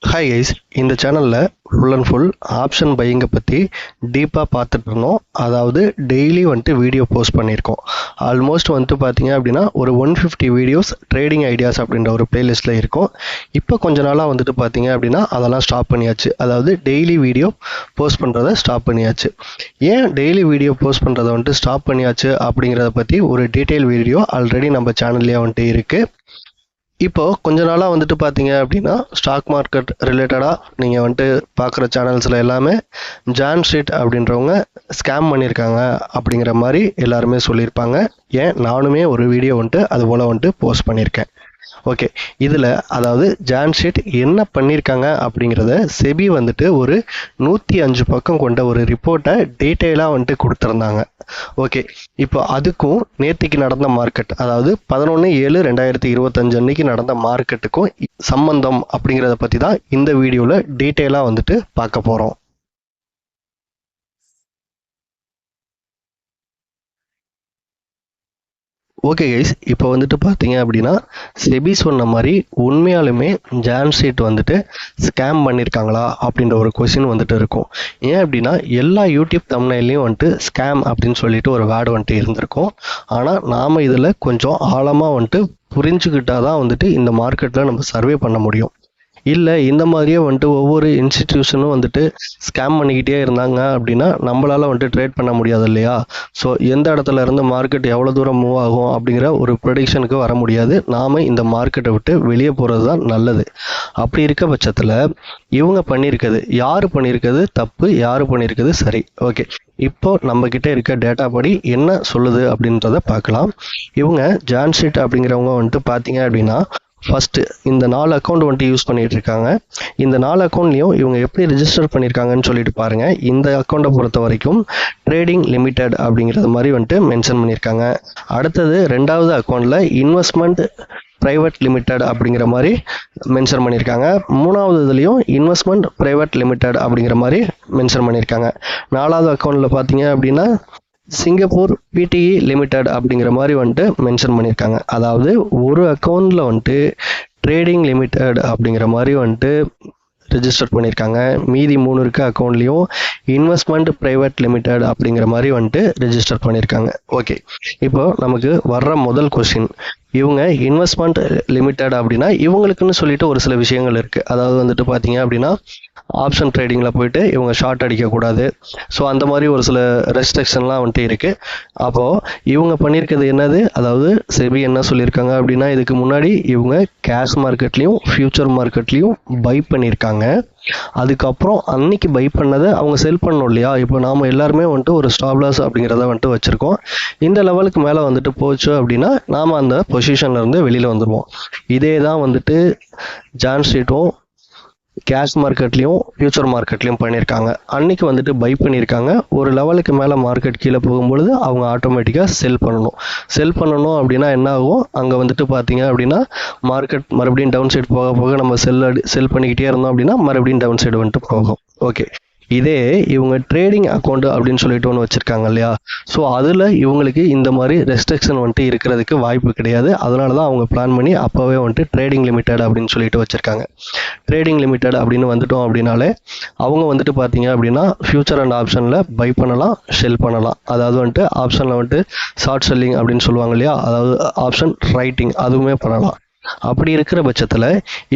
Hi guys, இந்த சேனலில் full and full option பையிங்கை பற்றி டீப்பாக பார்த்துட்டு இருந்தோம். அதாவது டெய்லி வீடியோ போஸ்ட் பண்ணியிருக்கோம். ஆல்மோஸ்ட் பார்த்தீங்க அப்படின்னா ஒரு 150 வீடியோஸ் ட்ரேடிங் ஐடியாஸ் அப்படின்ற ஒரு பிளேலிஸ்ட்டில் இருக்கும். இப்போ கொஞ்ச நாளாக பார்த்தீங்க அப்படின்னா அதெல்லாம் ஸ்டாப் பண்ணியாச்சு. அதாவது டெய்லி வீடியோ போஸ்ட் பண்ணுறதை ஸ்டாப் பண்ணியாச்சு. ஏன் டெய்லி வீடியோ போஸ்ட் பண்ணுறதை ஸ்டாப் பண்ணியாச்சு அப்படிங்கிறத பற்றி ஒரு டீட்டெயில் வீடியோ ஆல்ரெடி நம்ம சேனல்லேயே இருக்குது. இப்போ கொஞ்ச நாளாக பார்த்தீங்க அப்படின்னா ஸ்டாக் மார்க்கெட் ரிலேட்டடாக நீங்கள் பார்க்குற சேனல்ஸில் எல்லாமே ஜான் ஸ்ட்ரீட் அப்படின்றவங்க ஸ்கேம் பண்ணியிருக்காங்க அப்படிங்கிற மாதிரி எல்லாருமே சொல்லியிருப்பாங்க. ஏன் நானுமே ஒரு வீடியோ அது போல் போஸ்ட் பண்ணியிருக்கேன். ஓகே, இதில் அதாவது ஜான் ஸ்ட்ரீட் என்ன பண்ணியிருக்காங்க அப்படிங்கிறத செபி ஒரு 105 பக்கம் கொண்ட ஒரு ரிப்போர்ட்டை டீட்டெயிலாக கொடுத்துருந்தாங்க. ஓகே, இப்போ அதுக்கும் நேத்திக்கு நடந்த மார்க்கெட், அதாவது 11/7/2025 அன்னைக்கு நடந்த மார்க்கெட்டுக்கும் சம்பந்தம் அப்படிங்கிறத பற்றி தான் இந்த வீடியோவில் டீட்டெயிலாக பார்க்க போகிறோம். ஓகே கைஸ், இப்போ பார்த்தீங்க அப்படின்னா செபி சொன்ன மாதிரி உண்மையாலுமே ஜான் ஸ்ட்ரீட் ஸ்கேம் பண்ணியிருக்காங்களா அப்படின்ற ஒரு கொஸ்டின் இருக்கும். ஏன் அப்படின்னா எல்லா யூடியூப் தம்ப்நெயிலையும் ஸ்கேம் அப்படின்னு சொல்லிட்டு ஒரு வேர்டு இருந்திருக்கும். ஆனால் நாம் இதில் கொஞ்சம் ஆழமாக புரிஞ்சுக்கிட்டா தான் இந்த மார்க்கெட்டில் நம்ம சர்வே பண்ண முடியும். இல்லை இந்த மாதிரியே ஒவ்வொரு இன்ஸ்டிடியூஷனும் ஸ்கேம் பண்ணிக்கிட்டே இருந்தாங்க அப்படின்னா நம்மளால ட்ரேட் பண்ண முடியாது இல்லையா? ஸோ எந்த இடத்துல இருந்து மார்க்கெட் எவ்வளோ தூரம் மூவ் ஆகும் அப்படிங்கிற ஒரு ப்ரெடிக்ஷனுக்கு வர முடியாது. நாம் இந்த மார்க்கெட்டை விட்டு வெளியே போகிறது தான் நல்லது. அப்படி இருக்க பட்சத்தில் இவங்க பண்ணியிருக்கிறது, யார் பண்ணியிருக்கிறது தப்பு, யார் பண்ணியிருக்கிறது சரி? ஓகே, இப்போ நம்ம கிட்ட இருக்க டேட்டா படி என்ன சொல்லுது அப்படின்றத பார்க்கலாம். இவங்க ஜான் ஸ்ட்ரீட் அப்படிங்கிறவங்க பார்த்தீங்க அப்படின்னா ஃபஸ்ட்டு இந்த 4 அக்கௌண்ட் யூஸ் பண்ணிட்டு இருக்காங்க. இந்த 4 அக்கௌண்ட்லையும் இவங்க எப்படி ரிஜிஸ்டர் பண்ணியிருக்காங்கன்னு சொல்லிட்டு பாருங்கள். இந்த அக்கௌண்ட்டை பொறுத்த வரைக்கும் ட்ரேடிங் லிமிடெட் அப்படிங்கிறது மாதிரி மென்ஷன் பண்ணியிருக்காங்க. அடுத்தது 2வது அக்கௌண்ட்டில் இன்வெஸ்ட்மெண்ட் பிரைவேட் லிமிடெட் அப்படிங்கிற மாதிரி மென்ஷன் பண்ணியிருக்காங்க. 3வது இதுலேயும் இன்வெஸ்ட்மெண்ட் பிரைவேட் லிமிடெட் அப்படிங்கிற மாதிரி மென்ஷன் பண்ணியிருக்காங்க. 4வது அக்கௌண்ட்டில் பார்த்தீங்க அப்படின்னா சிங்கப்பூர் பிடிஇ லிமிடெட் அப்படிங்கிற மாதிரி மென்ஷன் பண்ணியிருக்காங்க. அதாவது ஒரு அக்கௌண்ட்டில் ட்ரேடிங் லிமிடெட் அப்படிங்கிற மாதிரி ரிஜிஸ்டர் பண்ணியிருக்காங்க. மீதி 3 இருக்க அக்கௌண்ட்லேயும் இன்வெஸ்ட்மெண்ட் பிரைவேட் லிமிடெட் அப்படிங்கிற மாதிரி ரிஜிஸ்டர் பண்ணியிருக்காங்க. ஓகே, இப்போ நமக்கு வர்ற முதல் கொஸ்டின், இவங்க இன்வெஸ்ட்மெண்ட் லிமிடெட் அப்படின்னா இவங்களுக்குன்னு சொல்லிட்டு ஒரு சில விஷயங்கள் இருக்குது. அதாவது பார்த்தீங்க அப்படின்னா ஆப்ஷன் ட்ரேடிங்கில் போயிட்டு இவங்க ஷார்ட் அடிக்கக்கூடாது. ஸோ அந்த மாதிரி ஒரு சில ரெஸ்ட்ரிக்ஷன்லாம் இருக்குது. அப்போது இவங்க பண்ணியிருக்கிறது என்னது, அதாவது செபி என்ன சொல்லியிருக்காங்க அப்படின்னா இதுக்கு முன்னாடி இவங்க கேஷ் மார்க்கெட்லேயும் ஃபியூச்சர் மார்க்கெட்லேயும் பை பண்ணியிருக்காங்க. அதுக்கப்புறம் அன்னைக்கு பை பண்ணதை அவங்க செல் பண்ணணும் இல்லையா? இப்போ நாம் எல்லாருமே ஒரு ஸ்டாப் லாஸ் அப்படிங்கிறத வச்சுருக்கோம். இந்த லெவலுக்கு மேலே போச்சு அப்படின்னா நாம் அந்த பொசிஷன்லேருந்து வெளியில் வந்துடுவோம். இதே தான் ஜான் ஸ்ட்ரீட்டும் கேஷ் மார்க்கெட்லேயும் ஃபியூச்சர் மார்க்கெட்லேயும் பண்ணியிருக்காங்க. அன்றைக்கி பை பண்ணியிருக்காங்க. ஒரு லெவலுக்கு மேலே மார்க்கெட் கீழே போகும்பொழுது அவங்க ஆட்டோமேட்டிக்காக செல் பண்ணணும் அப்படின்னா என்ன ஆகும், அங்கே பார்த்தீங்க அப்படின்னா மார்க்கெட் மறுபடியும் டவுன் சைடு போக போக நம்ம செல் பண்ணிக்கிட்டே இருந்தோம் அப்படின்னா மறுபடியும் டவுன் சைடு போகும். ஓகே, இதே இவங்க ட்ரேடிங் அக்கௌண்ட் அப்படின்னு சொல்லிட்டு ஒன்று வச்சுருக்காங்க இல்லையா? ஸோ அதில் இவங்களுக்கு இந்த மாதிரி ரெஸ்ட்ரிக்ஷன் இருக்கிறதுக்கு வாய்ப்பு கிடையாது. அதனால தான் அவங்க பிளான் பண்ணி அப்போவே ட்ரேடிங் லிமிடெட் அப்படின்னு சொல்லிட்டு வச்சுருக்காங்க. ட்ரேடிங் லிமிடெட் அப்படின்னு வந்துட்டோம் அப்படின்னாலே அவங்க பார்த்தீங்க அப்படின்னா ஃபியூச்சர் அண்ட் ஆப்ஷனில் பை பண்ணலாம், செல் பண்ணலாம். அதாவது ஆப்ஷனில் ஷார்ட் செல்லிங் அப்படின்னு சொல்லுவாங்க இல்லையா? அதாவது ஆப்ஷன் ரைட்டிங் அதுவுமே பண்ணலாம். அப்படி இருக்கிற பட்சத்தில்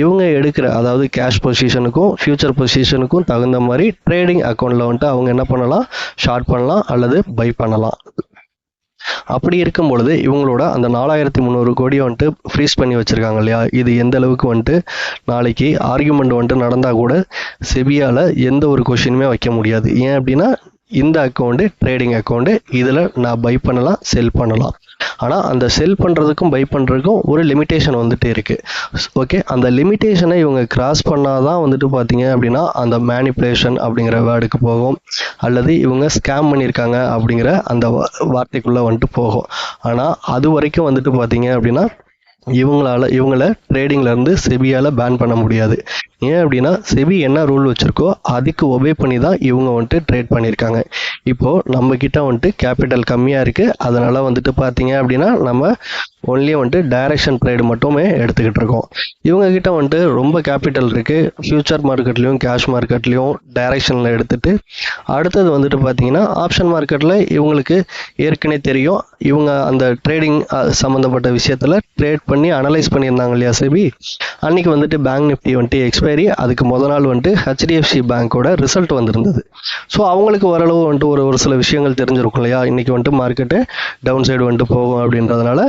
இவங்க எடுக்கிற அதாவது கேஷ் பொசிஷனுக்கும் ஃபியூச்சர் பொசிஷனுக்கும் தகுந்த மாதிரி ட்ரேடிங் அக்கௌண்ட்டில் அவங்க என்ன பண்ணலாம், ஷார்ட் பண்ணலாம் அல்லது பை பண்ணலாம். அப்படி இருக்கும் பொழுது இவங்களோட அந்த 4300 கோடியை ஃப்ரீஸ் பண்ணி வச்சுருக்காங்க இல்லையா? இது எந்த அளவுக்கு நாளைக்கு ஆர்கியூமெண்ட் நடந்தால் கூட செபியால் எந்த ஒரு கொஷினுமே வைக்க முடியாது. ஏன் அப்படின்னா இந்த அக்கௌண்ட்டு ட்ரேடிங் அக்கௌண்ட்டு, இதில் நான் பை பண்ணலாம், செல் பண்ணலாம். ஆனால் அந்த செல் பண்ணுறதுக்கும் பை பண்ணுறதுக்கும் ஒரு லிமிட்டேஷன் இருக்குது. ஓகே, அந்த லிமிட்டேஷனை இவங்க கிராஸ் பண்ணால் தான் பார்த்தீங்க அப்படின்னா அந்த மேனிப்புலேஷன் அப்படிங்கிற வேர்டுக்கு போகும், அல்லது இவங்க ஸ்கேம் பண்ணியிருக்காங்க அப்படிங்கிற அந்த வார்த்தைக்குள்ளே போகும். ஆனால் அது வரைக்கும் பார்த்தீங்க அப்படின்னா இவங்கள ட்ரேடிங்லேருந்து செபியால் பேன் பண்ண முடியாது. ஏன் அப்படின்னா செபி என்ன ரூல் வச்சுருக்கோ அதுக்கு ஒபே பண்ணி தான் இவங்க வந்துட்டு ட்ரேட் பண்ணியிருக்காங்க. இப்போது நம்மக்கிட்ட வந்துட்டு கேபிட்டல் கம்மியாக இருக்குது, அதனால் வந்துட்டு பார்த்தீங்க அப்படின்னா நம்ம ஒன்லி வந்துட்டு டைரக்ஷன் ட்ரேடு மட்டுமே எடுத்துக்கிட்டு இருக்கோம். இவங்கக்கிட்ட வந்துட்டு ரொம்ப கேபிட்டல் இருக்குது, ஃபியூச்சர் மார்க்கெட்லேயும் கேஷ் மார்க்கெட்லேயும் டைரக்ஷனில் எடுத்துகிட்டு அடுத்தது வந்துட்டு பார்த்தீங்கன்னா ஆப்ஷன் மார்க்கெட்டில் இவங்களுக்கு ஏற்கனவே தெரியும், இவங்க அந்த ட்ரேடிங் சம்மந்தப்பட்ட விஷயத்தில் ட்ரேட் பண்ணி அனலைஸ் பண்ணியிருந்தாங்க இல்லையா செபி. அன்றைக்கி வந்துட்டு பேங்க் நிஃப்டி வந்துட்டு எக்ஸ்பைரி, அதுக்கு முதல் நாள் வந்துட்டு ஹெச்டிஎஃப்சி பேங்க்கோட ரிசல்ட் வந்திருந்தது. ஸோ அவங்களுக்கு ஓரளவு வந்துட்டு ஒரு சில விஷயங்கள் தெரிஞ்சிருக்கும் இல்லையா, இன்றைக்கி வந்துட்டு மார்க்கெட்டு டவுன் சைடு வந்துட்டு போகும் அப்படின்றதுனால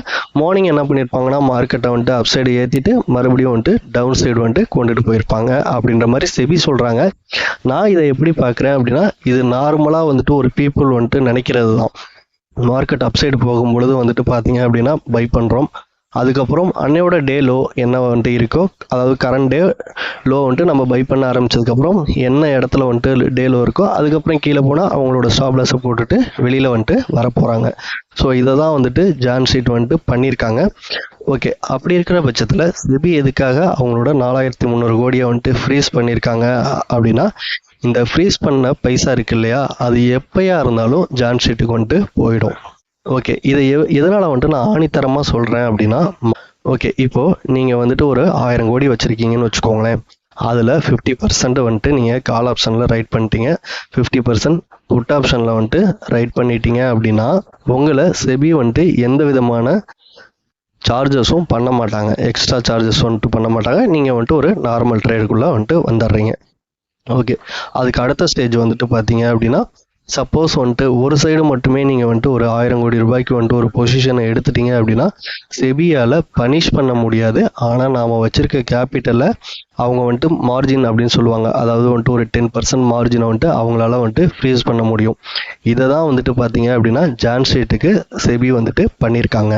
மார்னிங் என்ன பண்ணியிருப்பாங்கன்னா மார்க்கெட்டை வந்துட்டு அப் சைடு ஏற்றிட்டு மறுபடியும் வந்துட்டு டவுன் சைடு வந்துட்டு கொண்டுட்டு போயிருப்பாங்க அப்படின்ற மாதிரி செபி சொல்கிறாங்க. நான் இதை எப்படி பார்க்குறேன் அப்படின்னா, இது நார்மலாக வந்துட்டு ஒரு பீப்புள் வந்துட்டு நினைக்கிறது தான். மார்க்கெட் அப்சைடு போகும்பொழுது வந்துட்டு பார்த்தீங்க அப்படின்னா பை பண்ணுறோம், அதுக்கப்புறம் அன்னையோட டே லோ என்ன வந்துட்டு இருக்கோ, அதாவது கரண்ட் டே லோ வந்துட்டு நம்ம பை பண்ண ஆரம்பித்ததுக்கப்புறம் என்ன இடத்துல வந்துட்டு டே லோ இருக்கோ அதுக்கப்புறம் கீழே போனால் அவங்களோட ஸ்டாப் லாஸை போட்டுட்டு வெளியில் வந்துட்டு வரப்போகிறாங்க. ஸோ இதை தான் வந்துட்டு ஜான் சீட் வந்துட்டு பண்ணியிருக்காங்க. ஓகே, அப்படி இருக்கிற பட்சத்தில் செபி எதுக்காக அவங்களோட 4300 கோடியை வந்துட்டு ஃப்ரீஸ் பண்ணியிருக்காங்க அப்படின்னா, இந்த ஃப்ரீஸ் பண்ண பைசா இருக்கு இல்லையா, அது எப்போயா இருந்தாலும் ஜான் ஷீட்டுக்கு வந்துட்டு போயிடும். ஓகே, இதை எதனால் வந்துட்டு நான் ஆணித்தரமாக சொல்கிறேன் அப்படின்னா, ஓகே இப்போது நீங்கள் வந்துட்டு ஒரு 1000 கோடி வச்சுருக்கீங்கன்னு வச்சுக்கோங்களேன், அதில் 50% வந்துட்டு நீங்கள் கால் ஆப்ஷனில் ரைட் பண்ணிட்டீங்க, 50% புட் ஆப்ஷனில் வந்துட்டு ரைட் பண்ணிட்டீங்க அப்படின்னா உங்களை செபி வந்துட்டு எந்த விதமான சார்ஜஸும் பண்ண மாட்டாங்க, எக்ஸ்ட்ரா சார்ஜஸ் வந்துட்டு பண்ண மாட்டாங்க. நீங்கள் வந்துட்டு ஒரு நார்மல் ட்ரேடுக்குள்ளே வந்துட்டு வந்துடுறீங்க. ஓகே, அதுக்கு அடுத்த ஸ்டேஜ் வந்துட்டு பார்த்தீங்க அப்படின்னா, சப்போஸ் வந்துட்டு ஒரு சைடு மட்டுமே நீங்கள் வந்துட்டு ஒரு 1000 கோடி ரூபாய்க்கு வந்துட்டு ஒரு பொசிஷனை எடுத்துட்டீங்க அப்படின்னா செபியால் பனிஷ் பண்ண முடியாது. ஆனால் நாம் வச்சுருக்க கேபிட்டலை அவங்க வந்துட்டு மார்ஜின் அப்படின்னு சொல்லுவாங்க, அதாவது வந்துட்டு ஒரு 10% மார்ஜினை வந்துட்டு அவங்களால வந்துட்டு ஃப்ரீஸ் பண்ண முடியும். இதை தான் வந்துட்டு பார்த்தீங்க அப்படின்னா ஜான் ஸ்ட்ரீட்டுக்கு செபி வந்துட்டு பண்ணியிருக்காங்க.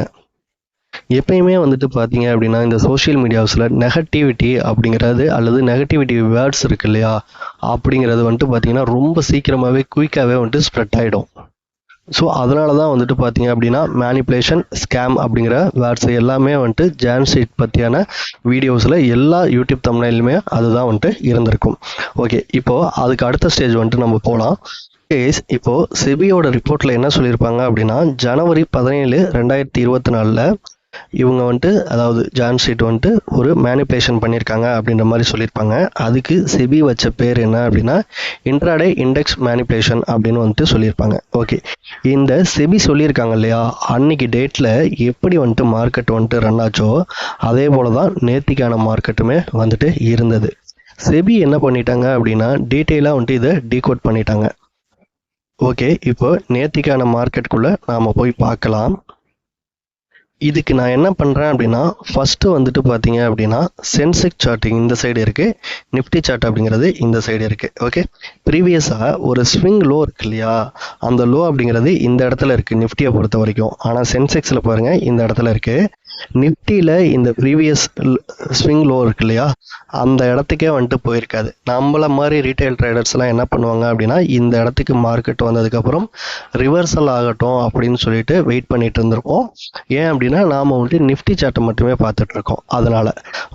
எப்பயுமே வந்துட்டு பார்த்தீங்க அப்படின்னா இந்த சோஷியல் மீடியாஸில் நெகட்டிவிட்டி அப்படிங்கிறது அல்லது நெகட்டிவிட்டி வேர்ட்ஸ் இருக்கு இல்லையா, அப்படிங்கிறது வந்துட்டு பார்த்தீங்கன்னா ரொம்ப சீக்கிரமாகவே குயிக்காகவே வந்துட்டு ஸ்ப்ரெட் ஆகிடும். ஸோ அதனால தான் வந்துட்டு பார்த்தீங்க அப்படின்னா மேனிப்புலேஷன், ஸ்கேம் அப்படிங்கிற வேர்ட்ஸ் எல்லாமே வந்துட்டு ஜான் சீட் பற்றியான வீடியோஸில் எல்லா யூடியூப் தம்ப்நெயிலுமே அதுதான் வந்துட்டு இருந்திருக்கும். ஓகே, இப்போது அதுக்கு அடுத்த ஸ்டேஜ் வந்துட்டு நம்ம போகலாம். இப்போது செபியோட ரிப்போர்ட்டில் என்ன சொல்லியிருப்பாங்க அப்படின்னா, ஜனவரி 17, 2024 இவங்க வந்துட்டு அதாவது ஜான் ஸ்ட்ரீட் வந்துட்டு ஒரு மேனிப்புலேஷன் பண்ணியிருக்காங்க அப்படின்ற மாதிரி சொல்லியிருப்பாங்க. அதுக்கு செபி வச்ச பேர் என்ன அப்படின்னா இன்ட்ராடே இண்டெக்ஸ் மேனிப்புலேஷன் அப்படின்னு வந்துட்டு சொல்லியிருப்பாங்க. ஓகே, இந்த செபி சொல்லியிருக்காங்க இல்லையா, அன்னைக்கு டேட்டில் எப்படி வந்துட்டு மார்க்கெட் வந்துட்டு ரன் ஆச்சோ அதே போல தான் நேத்திக்கான மார்க்கெட்டுமே வந்துட்டு இருந்தது. செபி என்ன பண்ணிட்டாங்க அப்படின்னா டீட்டெயிலாக வந்துட்டு இதை டீகோட் பண்ணிட்டாங்க. ஓகே, இப்போ நேத்திக்கான மார்க்கெட்டுக்குள்ளே நாம் போய் பார்க்கலாம். இதுக்கு நான் என்ன பண்ணுறேன் அப்படின்னா ஃபஸ்ட்டு வந்துட்டு பார்த்தீங்க அப்படின்னா சென்செக்ஸ் சார்ட் இந்த சைடு இருக்குது, நிஃப்டி சார்ட் அப்படிங்கிறது இந்த சைடு இருக்குது. ஓகே, ப்ரீவியஸாக ஒரு ஸ்விங் லோ இருக்கு இல்லையா, அந்த லோ அப்படிங்கிறது இந்த இடத்துல இருக்குது நிஃப்டியை பொறுத்த வரைக்கும். ஆனால் சென்செக்ஸில் பாருங்கள் இந்த இடத்துல இருக்குது. நிஃப்டியில் இந்த ப்ரீவியஸ் ஸ்விங் லோ இருக்கு இல்லையா, அந்த இடத்துக்கே வந்துட்டு போயிருக்காது. நம்மள மாதிரி ரீட்டைல் ட்ரேடர்ஸ்லாம் என்ன பண்ணுவாங்க அப்படின்னா இந்த இடத்துக்கு மார்க்கெட் வந்ததுக்கப்புறம் ரிவர்சல் ஆகட்டும் அப்படின்னு சொல்லிட்டு வெயிட் பண்ணிட்டு இருந்திருப்போம். ஏன் அப்படின்னா நாம் வந்துட்டு நிஃப்டி சார்ட்டை மட்டுமே பார்த்துட்டு இருக்கோம். அதனால்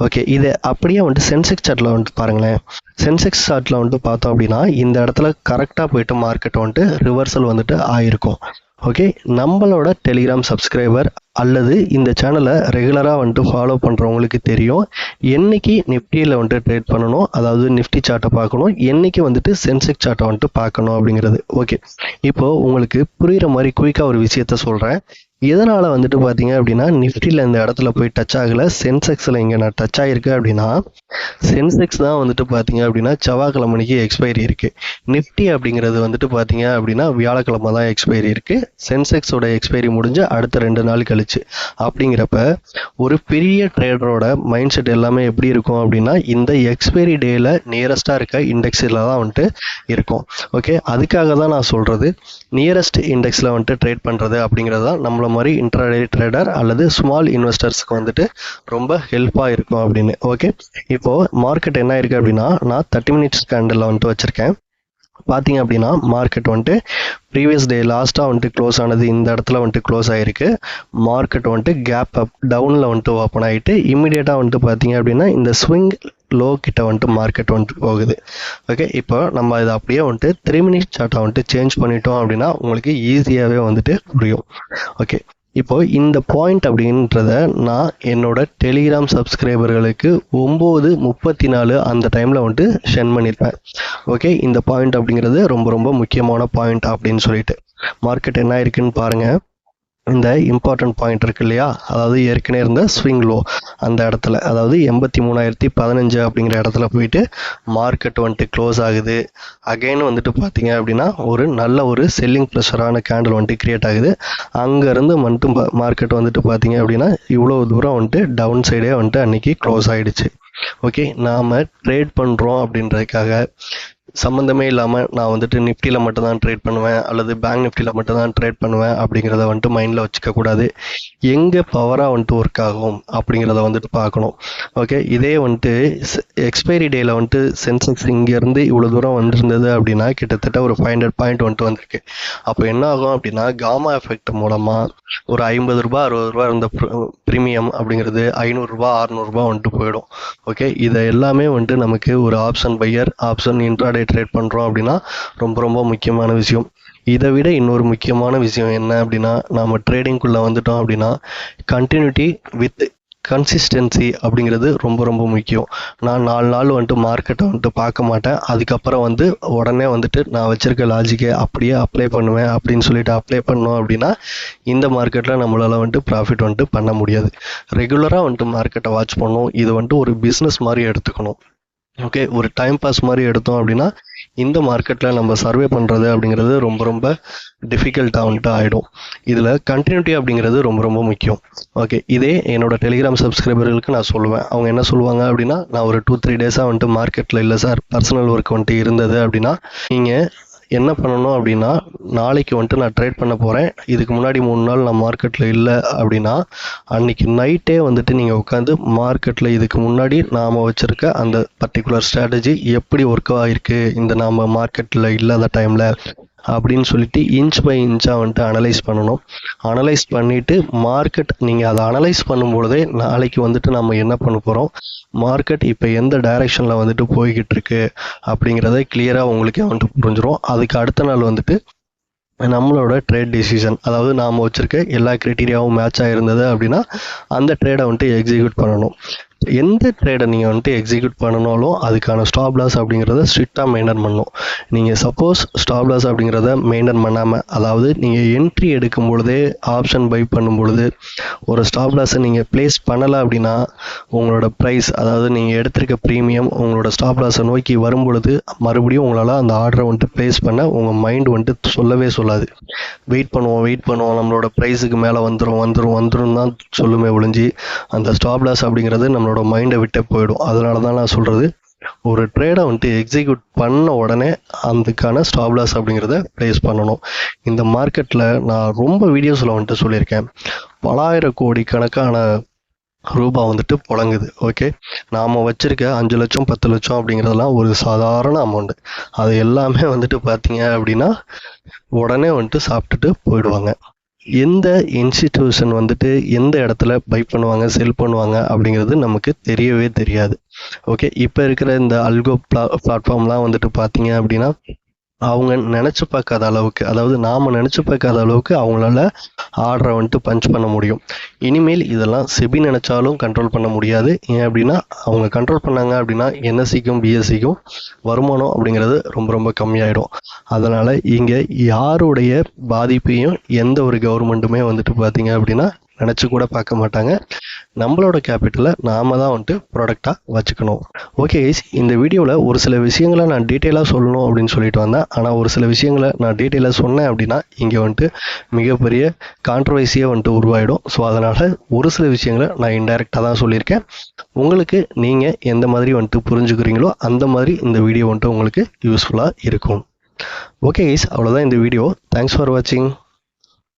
ஓகே, இதை அப்படியே வந்துட்டு சென்செக்ஸ் சார்ட்டில் வந்துட்டு பாருங்களேன். சென்செக்ஸ் சார்ட்டில் வந்துட்டு பார்த்தோம் அப்படின்னா இந்த இடத்துல கரெக்டாக போயிட்டு மார்க்கெட் வந்துட்டு ரிவர்சல் வந்துட்டு ஆயிருக்கும். ஓகே, நம்மளோட டெலிகிராம் சப்ஸ்கிரைபர் அல்லது இந்த சேனலை ரெகுலராக வந்துட்டு ஃபாலோ பண்ணுறவங்களுக்கு தெரியும் என்னைக்கு நிஃப்டியில் வந்துட்டு ட்ரேட் பண்ணணும், அதாவது நிஃப்டி சார்ட்டை பார்க்கணும், என்னைக்கு வந்துட்டு சென்செக்ஸ் சார்ட்டை வந்துட்டு பார்க்கணும் அப்படிங்கிறது. ஓகே, இப்போது உங்களுக்கு புரிகிற மாதிரி குயிக்காக ஒரு விஷயத்த சொல்கிறேன். எதனால் வந்துட்டு பார்த்தீங்க அப்படின்னா நிஃப்டியில் இந்த இடத்துல போய் டச் ஆகலை, சென்செக்ஸில் இங்கே நான் டச் ஆகிருக்கு அப்படின்னா சென்செக்ஸ் தான் வந்துட்டு பார்த்தீங்க அப்படின்னா செவ்வாய்க்கிழமைக்கு எக்ஸ்பைரி இருக்குது. நிஃப்டி அப்படிங்கிறது வந்துட்டு பார்த்தீங்க அப்படின்னா வியாழக்கிழமை தான் எக்ஸ்பைரி இருக்குது. சென்செக்ஸோட எக்ஸ்பைரி முடிஞ்சு அடுத்த 2 நாள் கழிச்சு. அப்படிங்கிறப்ப ஒரு பெரிய ட்ரேடரோட மைண்ட் செட் எல்லாமே எப்படி இருக்கும் அப்படின்னா இந்த எக்ஸ்பைரி டேயில் நியரஸ்டாக இருக்க இண்டெக்ஸில் தான் வந்துட்டு இருக்கும். ஓகே, அதுக்காக தான் நான் சொல்கிறது நியரஸ்ட் இண்டெக்ஸில் வந்துட்டு ட்ரேட் பண்ணுறது அப்படிங்கிறது தான் நம்மள மாதிரி இன்ட்ராடே ட்ரேடர் அல்லது ஸ்மால் இன்வெஸ்டர்ஸ்க்கு வந்துட்டு ரொம்ப ஹெல்ப்பாக இருக்கும் அப்படின்னு. ஓகே, இப்போது மார்க்கெட் என்ன ஆயிருக்கு அப்படின்னா நான் 30 மினிட்ஸ் கேண்டில் வந்துட்டு வச்சுருக்கேன். பார்த்தீங்க அப்படின்னா மார்க்கெட் வந்துட்டு ப்ரீவியஸ் டே லாஸ்ட்டாக வந்துட்டு க்ளோஸ் ஆனது இந்த இடத்துல வந்துட்டு க்ளோஸ் ஆகிருக்கு. மார்க்கெட் வந்துட்டு கேப் அப் டவுனில் வந்துட்டு ஓப்பன் ஆகிட்டு இம்மிடியேட்டாக வந்துட்டு பார்த்தீங்க அப்படின்னா இந்த ஸ்விங் லோ கிட்ட வந்துட்டு மார்க்கெட் வந்துட்டு போகுது. ஓகே, இப்போ நம்ம இதை அப்படியே வந்துட்டு 3 மினிட்ஸ் சார்ட்டை வந்துட்டு சேஞ்ச் பண்ணிட்டோம் அப்படின்னா உங்களுக்கு ஈஸியாகவே வந்துட்டு புரியும். ஓகே, இப்போ இந்த பாயிண்ட் அப்படின்றத நான் என்னோட டெலிகிராம் சப்ஸ்கிரைபர்களுக்கு 9:34 அந்த டைமில் வந்துட்டு சென்ட் பண்ணியிருப்பேன். ஓகே, இந்த பாயிண்ட் அப்படிங்கிறது ரொம்ப ரொம்ப முக்கியமான பாயிண்ட் அப்படின்னு சொல்லிட்டு மார்க்கெட் என்ன இருக்குன்னு பாருங்கள். இந்த இம்பார்ட்டன்ட் பாயிண்ட் இருக்கு இல்லையா, அதாவது ஏற்கனவே இருந்த ஸ்விங் லோ அந்த இடத்துல, அதாவது 83,015 அப்படிங்கிற இடத்துல போயிட்டு மார்க்கெட் வந்துட்டு க்ளோஸ் ஆகுது. அகைன் வந்துட்டு பார்த்தீங்க அப்படின்னா ஒரு நல்ல ஒரு செல்லிங் ப்ரெஷரான கேண்டில் வந்துட்டு கிரியேட் ஆகுது. அங்கேருந்து மட்டும் மார்க்கெட் வந்துட்டு பார்த்தீங்க அப்படின்னா இவ்வளோ தூரம் வந்துட்டு டவுன் சைடே வந்துட்டு அன்னைக்கு க்ளோஸ் ஆகிடுச்சு. ஓகே, நாம் ட்ரேட் பண்ணுறோம் அப்படின்றதுக்காக சம்மந்தமே இல்லாமல் நான் வந்துட்டு நிஃப்டியில் மட்டும் தான் ட்ரேட் பண்ணுவேன் அல்லது பேங்க் நிஃப்டியில் மட்டும் தான் ட்ரேட் பண்ணுவேன் அப்படிங்கிறத வந்துட்டு மைண்டில் வச்சுக்கக்கூடாது. எங்கே பவராக வந்துட்டு ஒர்க் ஆகும் அப்படிங்கிறத வந்துட்டு பார்க்கணும். ஓகே, இதே வந்துட்டு எக்ஸ்பைரி டேயில் வந்துட்டு சென்செக்ஸ் இங்கேருந்து இவ்வளோ தூரம் வந்துருந்தது அப்படின்னா கிட்டத்தட்ட ஒரு 500 பாயிண்ட் வந்துட்டு வந்திருக்கு. அப்போ என்ன ஆகும் அப்படின்னா காமா எஃபெக்ட் மூலமாக ஒரு 50 ரூபா 60 ரூபா இருந்த ப்ரீமியம் அப்படிங்கிறது 500 ரூபா 600 ரூபா வந்துட்டு போயிடும். ஓகே, இதை எல்லாமே வந்துட்டு நமக்கு ஒரு option pier option intraday trade பண்ணுறோம் அப்படின்னா ரொம்ப ரொம்ப முக்கியமான விஷயம். இதை விட இன்னொரு முக்கியமான விஷயம் என்ன அப்படின்னா, நம்ம ட்ரேடிங்குள்ளே வந்துட்டோம் அப்படின்னா கண்டினியூட்டி வித் கன்சிஸ்டன்சி அப்படிங்கிறது ரொம்ப ரொம்ப முக்கியம். நான் 4 நாள் வந்துட்டு மார்க்கெட்டை வந்துட்டு பார்க்க மாட்டேன், அதுக்கப்புறம் வந்து உடனே வந்துட்டு நான் வச்சுருக்க லாஜிக்கை அப்படியே அப்ளை பண்ணுவேன் அப்படின்னு சொல்லிட்டு அப்ளை பண்ணோம் அப்படின்னா இந்த மார்க்கெட்டில் நம்மளால் வந்துட்டு ப்ராஃபிட் வந்துட்டு பண்ண முடியாது. ரெகுலராக வந்துட்டு மார்க்கெட்டை வாட்ச் பண்ணணும். இது வந்துட்டு ஒரு பிஸ்னஸ் மாதிரி எடுத்துக்கணும். ஓகே, ஒரு டைம் பாஸ் மாதிரி எடுத்தோம் அப்படின்னா இந்த மார்க்கெட்டில் நம்ம சர்வே பண்ணுறது அப்படிங்கிறது ரொம்ப ரொம்ப டிஃபிகல்ட்டாக வந்துட்டு ஆகிடும். இதில் கண்டினியூட்டி அப்படிங்கிறது ரொம்ப ரொம்ப முக்கியம். ஓகே, இதே என்னோட டெலிகிராம் சப்ஸ்கிரைபர்களுக்கு நான் சொல்லுவேன். அவங்க என்ன சொல்லுவாங்க அப்படின்னா, நான் ஒரு 2-3 டேஸாக வந்துட்டு மார்க்கெட்டில் இல்லை சார், பர்சனல் ஒர்க் வந்துட்டு இருந்தது அப்படின்னா நீங்கள் என்ன பண்ணணும் அப்படின்னா, நாளைக்கு வந்துட்டு நான் ட்ரேட் பண்ண போகிறேன், இதுக்கு முன்னாடி 3 நாள் நான் மார்க்கெட்டில் இல்லை அப்படின்னா அன்றைக்கி நைட்டே வந்துட்டு நீங்கள் உட்காந்து மார்க்கெட்டில் இதுக்கு முன்னாடி நாம் வச்சுருக்க அந்த பர்டிகுலர் ஸ்ட்ராட்டஜி எப்படி ஒர்க் ஆகிருக்கு இந்த நாம் மார்க்கெட்டில் இல்லாத டைமில் அப்படின்னு சொல்லிட்டு இன்ச் பை இன்ச்சாக வந்துட்டு அனலைஸ் பண்ணணும். அனலைஸ் பண்ணிவிட்டு மார்க்கெட் நீங்கள் அதை அனலைஸ் பண்ணும்பொழுதே நாளைக்கு வந்துட்டு நம்ம என்ன பண்ண போகிறோம், மார்க்கெட் இப்போ எந்த டைரெக்ஷனில் வந்துட்டு போய்கிட்டு இருக்கு அப்படிங்கிறத கிளியராக உங்களுக்கே வந்துட்டு புரிஞ்சிடும். அதுக்கு அடுத்த நாள் வந்துட்டு நம்மளோட ட்ரேட் டிசிஷன், அதாவது நாம் வச்சுருக்க எல்லா க்ரைட்டீரியாவும் மேட்ச் ஆகிருந்தது அப்படின்னா அந்த ட்ரேடை வந்துட்டு எக்ஸிக்யூட் பண்ணணும். எந்த ட்ரேடை நீங்கள் வந்துட்டு எக்ஸிக்யூட் பண்ணனாலும் அதுக்கான ஸ்டாப் லாஸ் அப்படிங்கிறத ஸ்ட்ரிக்டாக மெயின்டைன் பண்ணணும். நீங்கள் சப்போஸ் ஸ்டாப் லாஸ் அப்படிங்கிறத மெயின்டைன் பண்ணாமல், அதாவது நீங்கள் என்ட்ரி எடுக்கும் பொழுதே ஆப்ஷன் பை பண்ணும் பொழுது ஒரு ஸ்டாப் லாஸை நீங்கள் ப்ளேஸ் பண்ணலை அப்படின்னா உங்களோட ப்ரைஸ், அதாவது நீங்கள் எடுத்திருக்க ப்ரீமியம் உங்களோட ஸ்டாப் லாஸை நோக்கி வரும் பொழுது மறுபடியும் உங்களால் அந்த ஆர்டரை வந்துட்டு ப்ளேஸ் பண்ண உங்கள் மைண்ட் வந்துட்டு சொல்லவே சொல்லாது. வெயிட் பண்ணுவோம் நம்மளோட ப்ரைஸுக்கு மேலே வந்துடும் தான் சொல்லுமே ஒழிஞ்சு அந்த ஸ்டாப் லாஸ் அப்படிங்கிறது நம்மளோட மைண்டை விட்டே போயிடும். அதனால தான் நான் சொல்கிறது, ஒரு ட்ரேடை வந்துட்டு எக்ஸிக்யூட் பண்ண உடனே அதுக்கான ஸ்டாப் லாஸ் அப்படிங்கிறத ப்ளேஸ் பண்ணணும். இந்த மார்க்கெட்டில் நான் ரொம்ப வீடியோஸில் வந்துட்டு சொல்லியிருக்கேன், பலாயிரம் கோடி கணக்கான ரூபா வந்துட்டு புழங்குது. ஓகே, நாம் வச்சுருக்க 5 லட்சம் 10 லட்சம் அப்படிங்கிறதெல்லாம் ஒரு சாதாரண அமௌண்ட்டு. அது எல்லாமே வந்துட்டு பார்த்தீங்க அப்படின்னா உடனே வந்துட்டு சாப்பிட்டுட்டு போயிடுவாங்க. எந்த இன்ஸ்டிடியூஷன் வந்துட்டு எந்த இடத்துல பை பண்ணுவாங்க செல் பண்ணுவாங்க அப்படிங்கிறது நமக்கு தெரியவே தெரியாது. ஓகே, இப்போ இருக்கிற இந்த அல்கோ பிளாட்ஃபார்ம்லாம் வந்துட்டு பார்த்தீங்க அப்படின்னா அவங்க நினச்சி பார்க்காத அளவுக்கு, அதாவது நாம் நினச்சி பார்க்காத அளவுக்கு அவங்களால ஆர்டரை வந்துட்டு பஞ்ச் பண்ண முடியும். இனிமேல் இதெல்லாம் செபி நினச்சாலும் கண்ட்ரோல் பண்ண முடியாது. ஏன் அப்படின்னா அவங்க கண்ட்ரோல் பண்ணாங்க அப்படின்னா என்எஸ்சிக்கும் பிஎஸ்சிக்கும் வருமானம் அப்படிங்கிறது ரொம்ப ரொம்ப கம்மியாயிடும். அதனால் இங்கே யாருடைய பாதிப்பையும் எந்த ஒரு கவர்மெண்ட்டுமே வந்துட்டு பார்த்தீங்க அப்படின்னா நினச்சி கூட பார்க்க மாட்டாங்க. நம்மளோட கேபிட்டலை நாம தான் வந்துட்டு ப்ராடக்டாக வச்சுக்கணும். ஓகே கைஸ், இந்த வீடியோவில் ஒரு சில விஷயங்களை நான் டீட்டெயிலாக சொல்லணும் அப்படின்னு சொல்லிட்டு வந்தேன். ஆனால் ஒரு சில விஷயங்களை நான் டீட்டெயிலாக சொன்னேன் அப்படின்னா இங்கே வந்துட்டு மிகப்பெரிய கான்ட்ரவர்சியாக வந்துட்டு உருவாயிடும். ஸோ அதனால் ஒரு சில விஷயங்களை நான் இன்டைரக்டாக தான் சொல்லியிருக்கேன். உங்களுக்கு நீங்கள் எந்த மாதிரி வந்துட்டு புரிஞ்சுக்கிறீங்களோ அந்த மாதிரி இந்த வீடியோ வந்துட்டு உங்களுக்கு யூஸ்ஃபுல்லாக இருக்கும். ஓகே கைஸ், அவ்வளோதான் இந்த வீடியோ. தேங்க்ஸ் ஃபார் வாட்சிங்.